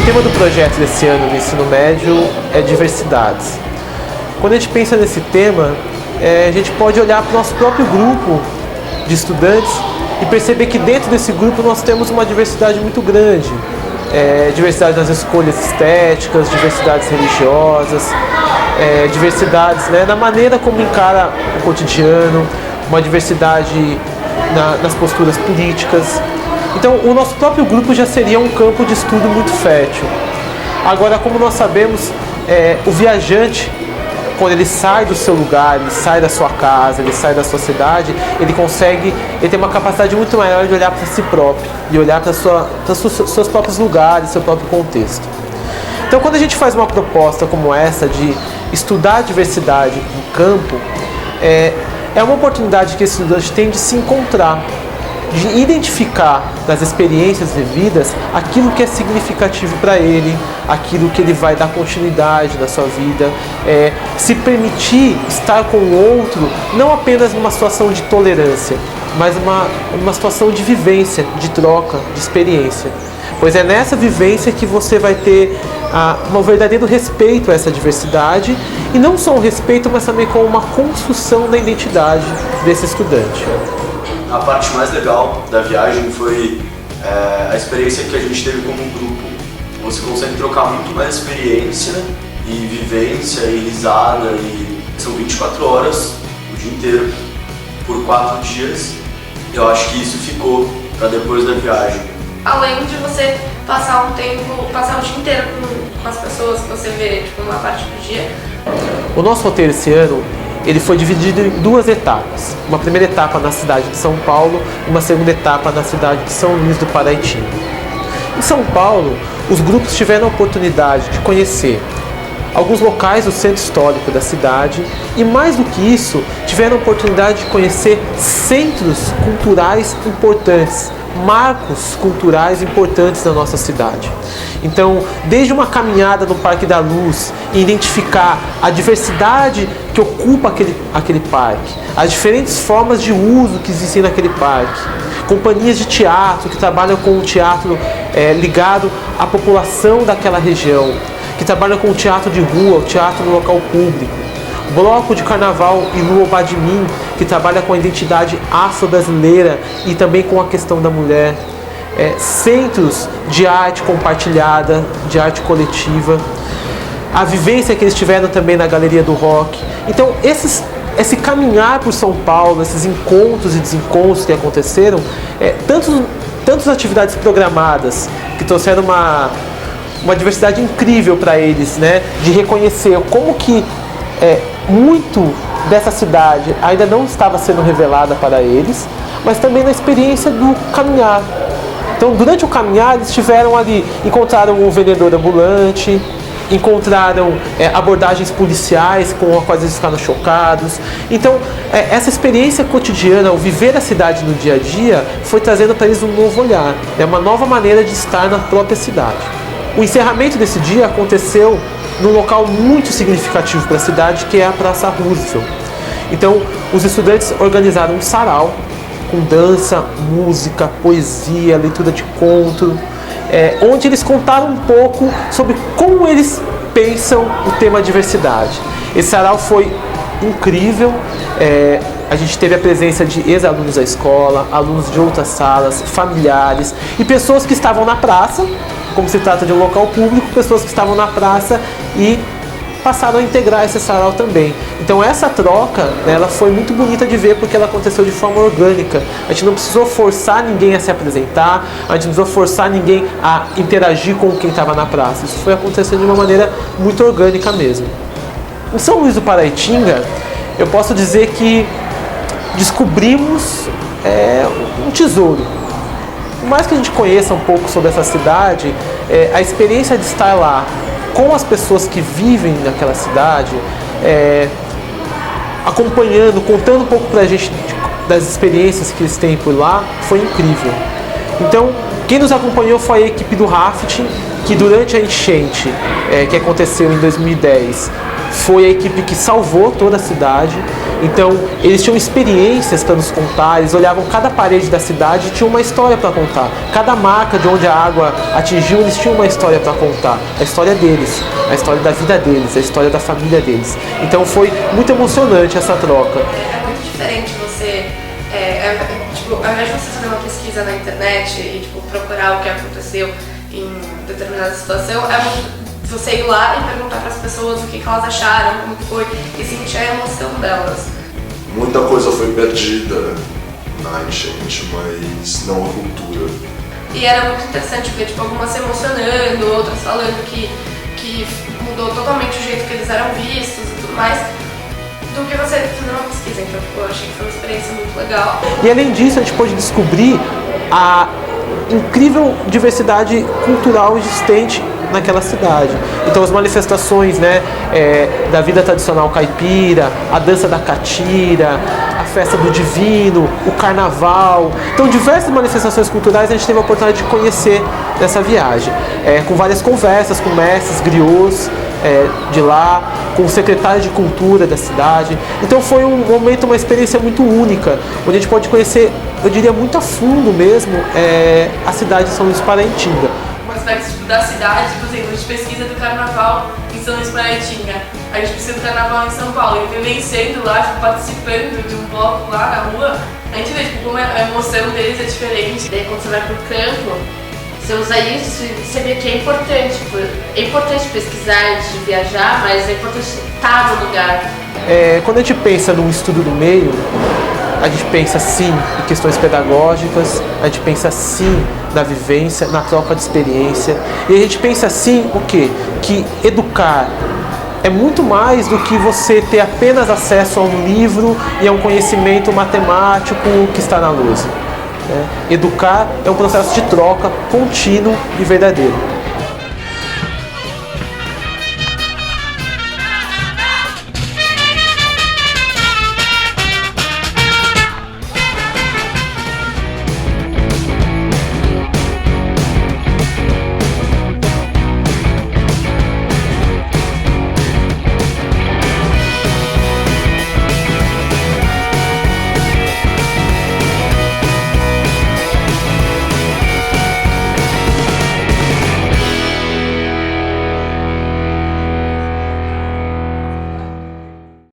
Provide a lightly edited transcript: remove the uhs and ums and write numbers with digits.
tema do projeto desse ano no ensino médio é diversidades. Quando a gente pensa nesse tema, a gente pode olhar para o nosso próprio grupo de estudantes e perceber que dentro desse grupo nós temos uma diversidade muito grande. Diversidade nas escolhas estéticas, diversidades religiosas, diversidades, né, na maneira como encara o cotidiano, uma diversidade nas posturas políticas. Então, o nosso próprio grupo já seria um campo de estudo muito fértil. Agora, como nós sabemos, o viajante, quando ele sai do seu lugar, ele sai da sua casa, ele sai da sua cidade, ele tem uma capacidade muito maior de olhar para si próprio, de olhar para seus próprios lugares, seu próprio contexto. Então, quando a gente faz uma proposta como essa de estudar a diversidade no campo, é uma oportunidade que esse estudante tem de se encontrar, de identificar nas experiências vividas aquilo que é significativo para ele, aquilo que ele vai dar continuidade na sua vida, se permitir estar com o outro, não apenas numa situação de tolerância, mas uma situação de vivência, de troca, de experiência. Pois é nessa vivência que você vai ter um verdadeiro respeito a essa diversidade, e não só um respeito, mas também com uma construção da identidade desse estudante. A parte mais legal da viagem foi a experiência que a gente teve como grupo. Você consegue trocar muito mais experiência e vivência e risada, e são 24 horas, o dia inteiro, por 4 dias. Eu acho que isso ficou para depois da viagem. Além de você passar o dia inteiro com as pessoas que você vê, tipo, uma parte do dia. O nosso roteiro esse ano, ele foi dividido em 2 etapas. Uma primeira etapa na cidade de São Paulo e uma segunda etapa na cidade de São Luís do Paraitinga. Em São Paulo, os grupos tiveram a oportunidade de conhecer alguns locais do centro histórico da cidade e, mais do que isso, tiveram a oportunidade de conhecer centros culturais importantes, marcos culturais importantes da nossa cidade. Então, desde uma caminhada no Parque da Luz e identificar a diversidade que ocupa aquele parque, as diferentes formas de uso que existem naquele parque, companhias de teatro que trabalham com o teatro ligado à população daquela região, que trabalham com o teatro de rua, o teatro no local público, bloco de carnaval e Lua Badmin, que trabalha com a identidade afro-brasileira e também com a questão da mulher, centros de arte compartilhada, de arte coletiva, a vivência que eles tiveram também na Galeria do Rock. Então, esse caminhar por São Paulo, esses encontros e desencontros que aconteceram, tantas atividades programadas que trouxeram uma diversidade incrível para eles, né? De reconhecer como que muito dessa cidade ainda não estava sendo revelada para eles, mas também na experiência do caminhar. Então, durante o caminhar, eles estiveram ali, encontraram um vendedor ambulante, encontraram abordagens policiais com as quais eles ficaram chocados. Então, essa experiência cotidiana, o viver a cidade no dia a dia, foi trazendo para eles um novo olhar, uma nova maneira de estar na própria cidade. O encerramento desse dia aconteceu num local muito significativo para a cidade, que é a Praça Roosevelt. Então, os estudantes organizaram um sarau com dança, música, poesia, leitura de conto, onde eles contaram um pouco sobre como eles pensam o tema diversidade. Esse sarau foi incrível, a gente teve a presença de ex-alunos da escola, alunos de outras salas, familiares e pessoas que estavam na praça, como se trata de um local público, pessoas que estavam na praça e passaram a integrar esse sarau também. Então essa troca, ela foi muito bonita de ver, porque ela aconteceu de forma orgânica. A gente não precisou forçar ninguém a se apresentar, a gente não precisou forçar ninguém a interagir com quem estava na praça. Isso foi acontecendo de uma maneira muito orgânica mesmo. Em São Luís do Paraitinga, eu posso dizer que descobrimos um tesouro. Por mais que a gente conheça um pouco sobre essa cidade, a experiência de estar lá com as pessoas que vivem naquela cidade, acompanhando, contando um pouco pra gente das experiências que eles têm por lá, foi incrível. Então, Quem nos acompanhou foi a equipe do rafting, que durante a enchente que aconteceu em 2010, foi a equipe que salvou toda a cidade. Então, eles tinham experiências para nos contar, eles olhavam cada parede da cidade e tinham uma história para contar. Cada marca de onde a água atingiu, eles tinham uma história para contar. A história deles, a história da vida deles, a história da família deles. Então, foi muito emocionante essa troca. É muito diferente você, tipo, ao invés de você fazer uma pesquisa na internet e tipo, procurar o que aconteceu em determinada situação, é muito você ir lá e perguntar para as pessoas o que elas acharam, como que foi, e sentir a emoção delas. Muita coisa foi perdida na enchente, mas não a cultura. E era muito interessante ver tipo, algumas se emocionando, outras falando que mudou totalmente o jeito que eles eram vistos e tudo mais, do que você fazer uma pesquisa. Então eu achei que foi uma experiência muito legal. E além disso, a gente pôde descobrir a incrível diversidade cultural existente naquela cidade. Então as manifestações, né, da vida tradicional caipira, a dança da catira, a festa do divino, o carnaval. Então diversas manifestações culturais a gente teve a oportunidade de conhecer nessa viagem, com várias conversas com mestres, griots de lá, com o secretário de cultura da cidade. Então foi um momento, uma experiência muito única, onde a gente pode conhecer, eu diria muito a fundo mesmo, a cidade de São Luís Paraitinga. Aspectos tipo, da cidade, por exemplo, a gente pesquisa do carnaval em São Luís Paraitinga, a gente pesquisa do carnaval em São Paulo, e vivenciando lá, tipo, participando de um bloco lá na rua, a gente vê tipo, como a emoção deles é diferente. Daí quando você vai pro campo, você usa isso e você vê que é importante. Tipo, é importante pesquisar antes de viajar, mas é importante estar no lugar. Quando a gente pensa no estudo do meio, a gente pensa sim em questões pedagógicas, a gente pensa sim na vivência, na troca de experiência, e a gente pensa sim o quê? Que educar é muito mais do que você ter apenas acesso a um livro e a um conhecimento matemático que está na lousa. Educar é um processo de troca contínuo e verdadeiro.